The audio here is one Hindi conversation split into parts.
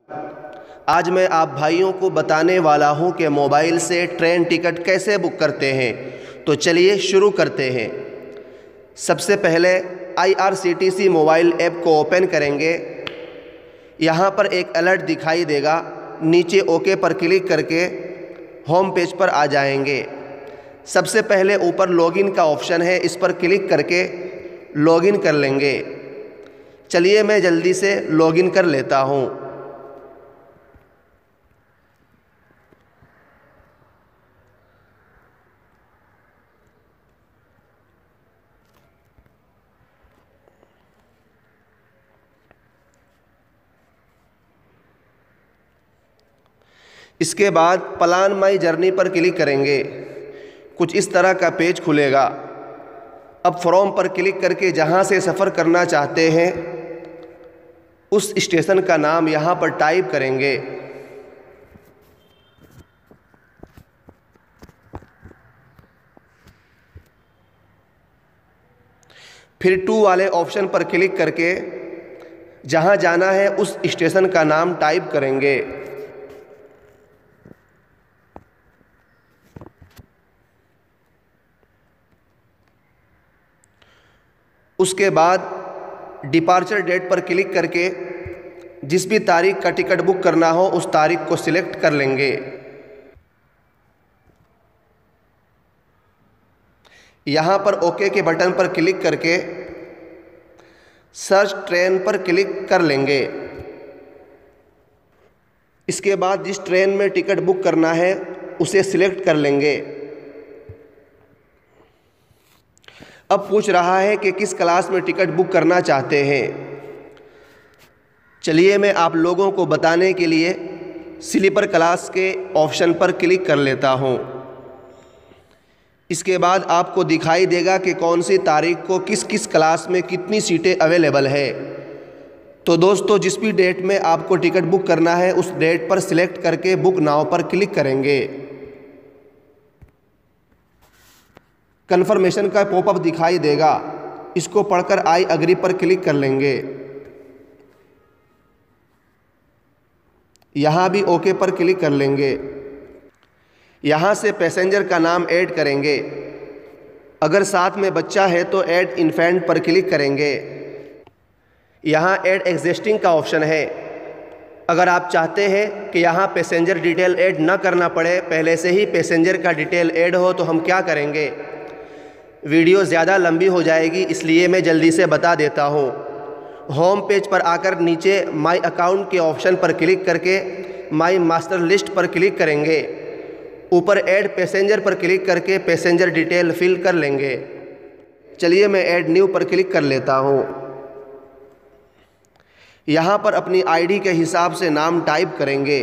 आज मैं आप भाइयों को बताने वाला हूं कि मोबाइल से ट्रेन टिकट कैसे बुक करते हैं। तो चलिए शुरू करते हैं। सबसे पहले IRCTC मोबाइल ऐप को ओपन करेंगे। यहाँ पर एक अलर्ट दिखाई देगा, नीचे ओके पर क्लिक करके होम पेज पर आ जाएंगे। सबसे पहले ऊपर लॉगिन का ऑप्शन है, इस पर क्लिक करके लॉगिन कर लेंगे। चलिए मैं जल्दी से लॉगिन कर लेता हूँ। इसके बाद प्लान माई जर्नी पर क्लिक करेंगे। कुछ इस तरह का पेज खुलेगा। अब फ्रॉम पर क्लिक करके जहाँ से सफ़र करना चाहते हैं उस स्टेशन का नाम यहाँ पर टाइप करेंगे। फिर टू वाले ऑप्शन पर क्लिक करके जहाँ जाना है उस स्टेशन का नाम टाइप करेंगे। उसके बाद डिपार्चर डेट पर क्लिक करके जिस भी तारीख का टिकट बुक करना हो उस तारीख को सिलेक्ट कर लेंगे। यहाँ पर ओके के बटन पर क्लिक करके सर्च ट्रेन पर क्लिक कर लेंगे। इसके बाद जिस ट्रेन में टिकट बुक करना है उसे सिलेक्ट कर लेंगे। अब पूछ रहा है कि किस क्लास में टिकट बुक करना चाहते हैं। चलिए मैं आप लोगों को बताने के लिए स्लीपर क्लास के ऑप्शन पर क्लिक कर लेता हूं। इसके बाद आपको दिखाई देगा कि कौन सी तारीख को किस किस क्लास में कितनी सीटें अवेलेबल है। तो दोस्तों, जिस भी डेट में आपको टिकट बुक करना है उस डेट पर सिलेक्ट करके बुक नाउ पर क्लिक करेंगे। कन्फर्मेशन का पॉपअप दिखाई देगा, इसको पढ़कर आई अग्री पर क्लिक कर लेंगे। यहाँ भी ओके पर क्लिक कर लेंगे। यहाँ से पैसेंजर का नाम ऐड करेंगे। अगर साथ में बच्चा है तो ऐड इन्फेंट पर क्लिक करेंगे। यहाँ ऐड एग्जिस्टिंग का ऑप्शन है। अगर आप चाहते हैं कि यहाँ पैसेंजर डिटेल ऐड ना करना पड़े, पहले से ही पैसेंजर का डिटेल ऐड हो, तो हम क्या करेंगे, वीडियो ज़्यादा लंबी हो जाएगी इसलिए मैं जल्दी से बता देता हूँ। होम पेज पर आकर नीचे माई अकाउंट के ऑप्शन पर क्लिक करके माई मास्टर लिस्ट पर क्लिक करेंगे। ऊपर ऐड पैसेंजर पर क्लिक करके पैसेंजर डिटेल फिल कर लेंगे। चलिए मैं ऐड न्यू पर क्लिक कर लेता हूँ। यहाँ पर अपनी आईडी के हिसाब से नाम टाइप करेंगे।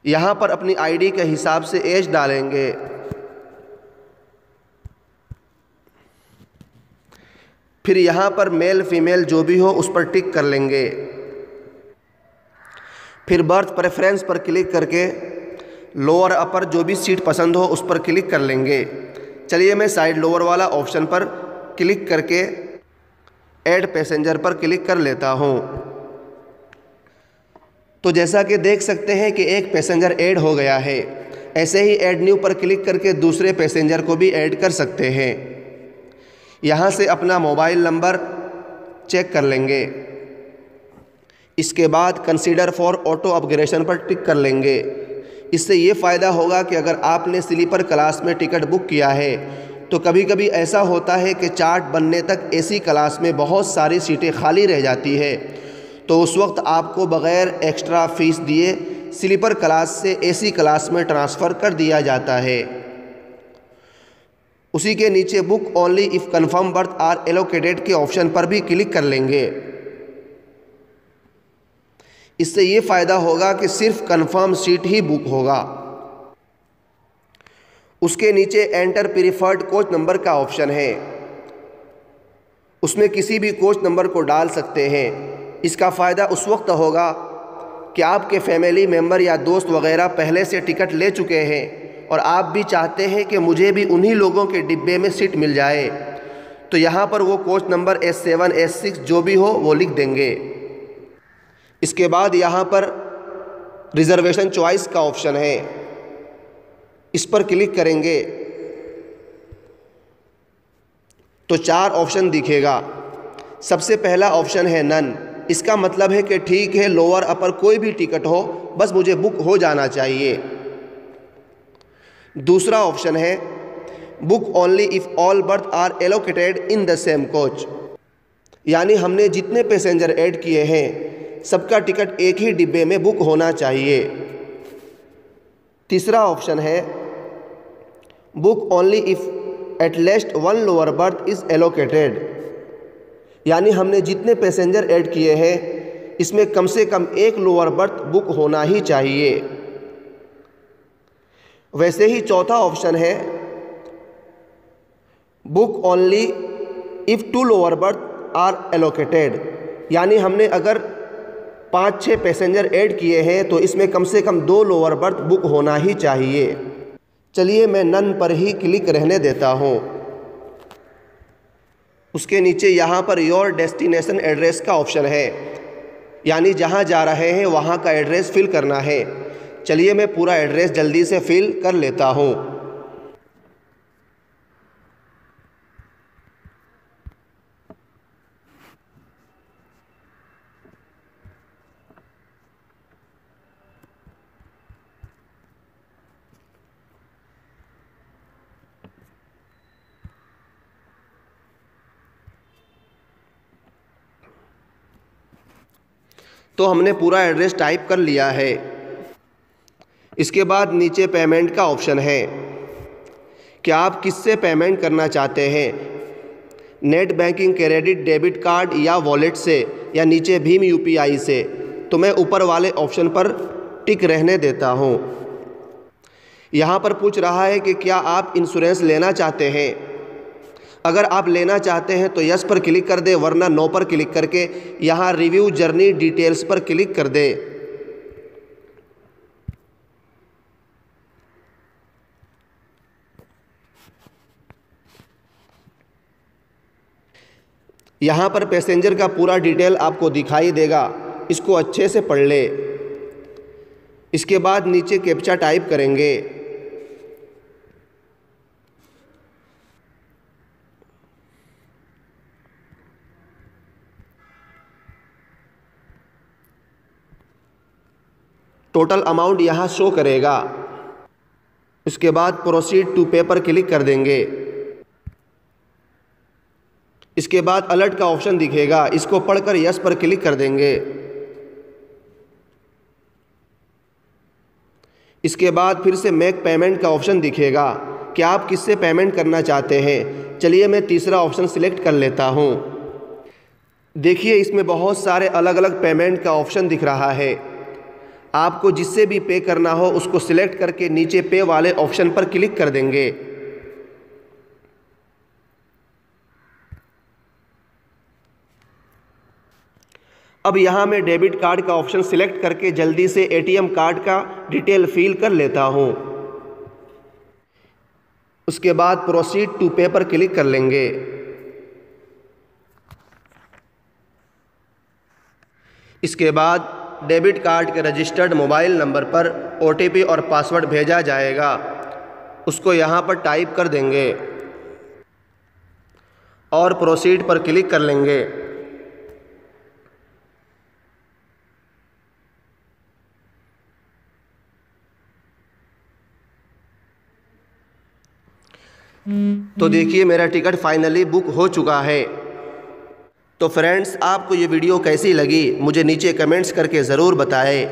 यहाँ पर अपनी आईडी के हिसाब से एज डालेंगे। फिर यहाँ पर मेल फीमेल जो भी हो उस पर टिक कर लेंगे। फिर बर्थ प्रेफरेंस पर क्लिक करके लोअर अपर जो भी सीट पसंद हो उस पर क्लिक कर लेंगे। चलिए मैं साइड लोअर वाला ऑप्शन पर क्लिक करके ऐड पैसेंजर पर क्लिक कर लेता हूँ। तो जैसा कि देख सकते हैं कि एक पैसेंजर ऐड हो गया है। ऐसे ही ऐड न्यू पर क्लिक करके दूसरे पैसेंजर को भी ऐड कर सकते हैं। यहाँ से अपना मोबाइल नंबर चेक कर लेंगे। इसके बाद कंसीडर फॉर ऑटो अपग्रेडेशन पर टिक कर लेंगे। इससे ये फ़ायदा होगा कि अगर आपने स्लीपर क्लास में टिकट बुक किया है तो कभी कभी ऐसा होता है कि चार्ट बनने तक AC क्लास में बहुत सारी सीटें खाली रह जाती है, तो उस वक्त आपको बग़ैर एक्स्ट्रा फीस दिए स्लीपर क्लास से AC क्लास में ट्रांसफ़र कर दिया जाता है। उसी के नीचे book only if confirm berth are allocated के ऑप्शन पर भी क्लिक कर लेंगे। इससे ये फ़ायदा होगा कि सिर्फ कन्फर्म सीट ही बुक होगा। उसके नीचे एंटर प्रीफर्ड कोच नंबर का ऑप्शन है, उसमें किसी भी कोच नंबर को डाल सकते हैं। इसका फ़ायदा उस वक्त होगा कि आपके फैमिली मेम्बर या दोस्त वगैरह पहले से टिकट ले चुके हैं और आप भी चाहते हैं कि मुझे भी उन्हीं लोगों के डिब्बे में सीट मिल जाए, तो यहाँ पर वो कोच नंबर S7 S6 जो भी हो वो लिख देंगे। इसके बाद यहाँ पर रिज़र्वेशन चॉइस का ऑप्शन है, इस पर क्लिक करेंगे तो 4 ऑप्शन दिखेगा। सबसे पहला ऑप्शन है नन। इसका मतलब है कि ठीक है, लोअर अपर कोई भी टिकट हो, बस मुझे बुक हो जाना चाहिए। दूसरा ऑप्शन है book only if all berth are allocated in the same coach, यानी हमने जितने पैसेंजर ऐड किए हैं सबका टिकट एक ही डिब्बे में बुक होना चाहिए। तीसरा ऑप्शन है book only if at least 1 lower berth is allocated, यानी हमने जितने पैसेंजर ऐड किए हैं इसमें कम से कम 1 लोअर बर्थ बुक होना ही चाहिए। वैसे ही चौथा ऑप्शन है book only if 2 lower berth are allocated, यानी हमने अगर 5-6 पैसेंजर ऐड किए हैं तो इसमें कम से कम 2 लोअर बर्थ बुक होना ही चाहिए। चलिए मैं नन पर ही क्लिक रहने देता हूँ। उसके नीचे यहाँ पर योर डेस्टिनेशन एड्रेस का ऑप्शन है, यानी जहाँ जा रहे हैं वहाँ का एड्रेस फिल करना है। चलिए मैं पूरा एड्रेस जल्दी से फिल कर लेता हूँ। तो हमने पूरा एड्रेस टाइप कर लिया है। इसके बाद नीचे पेमेंट का ऑप्शन है कि आप किससे पेमेंट करना चाहते हैं, net banking, credit, debit card या वॉलेट से, या नीचे भीम UPI से। तो मैं ऊपर वाले ऑप्शन पर टिक रहने देता हूँ। यहाँ पर पूछ रहा है कि क्या आप इंश्योरेंस लेना चाहते हैं। अगर आप लेना चाहते हैं तो यस पर क्लिक कर दें, वरना नो पर क्लिक करके यहाँ रिव्यू जर्नी डिटेल्स पर क्लिक कर दें। यहाँ पर पैसेंजर का पूरा डिटेल आपको दिखाई देगा, इसको अच्छे से पढ़ ले। इसके बाद नीचे कैप्चा टाइप करेंगे। टोटल अमाउंट यहाँ शो करेगा। इसके बाद प्रोसीड टू पे पर क्लिक कर देंगे। इसके बाद अलर्ट का ऑप्शन दिखेगा, इसको पढ़कर यस पर क्लिक कर देंगे। इसके बाद फिर से मेक पेमेंट का ऑप्शन दिखेगा कि आप किससे पेमेंट करना चाहते हैं। चलिए मैं तीसरा ऑप्शन सिलेक्ट कर लेता हूँ। देखिए इसमें बहुत सारे अलग अलग पेमेंट का ऑप्शन दिख रहा है। आपको जिससे भी पे करना हो उसको सिलेक्ट करके नीचे पे वाले ऑप्शन पर क्लिक कर देंगे। अब यहाँ मैं डेबिट कार्ड का ऑप्शन सिलेक्ट करके जल्दी से ATM कार्ड का डिटेल फिल कर लेता हूँ। उसके बाद प्रोसीड टू पे पर क्लिक कर लेंगे। इसके बाद डेबिट कार्ड के रजिस्टर्ड मोबाइल नंबर पर OTP और पासवर्ड भेजा जाएगा, उसको यहाँ पर टाइप कर देंगे और प्रोसीड पर क्लिक कर लेंगे। तो देखिए मेरा टिकट फाइनली बुक हो चुका है। तो फ्रेंड्स, आपको ये वीडियो कैसी लगी मुझे नीचे कमेंट्स करके ज़रूर बताएं।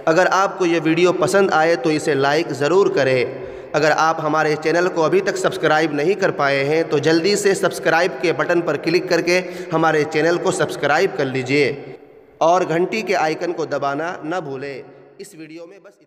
अगर आपको ये वीडियो पसंद आए तो इसे लाइक ज़रूर करें। अगर आप हमारे चैनल को अभी तक सब्सक्राइब नहीं कर पाए हैं तो जल्दी से सब्सक्राइब के बटन पर क्लिक करके हमारे चैनल को सब्सक्राइब कर लीजिए और घंटी के आइकन को दबाना न भूलें। इस वीडियो में बस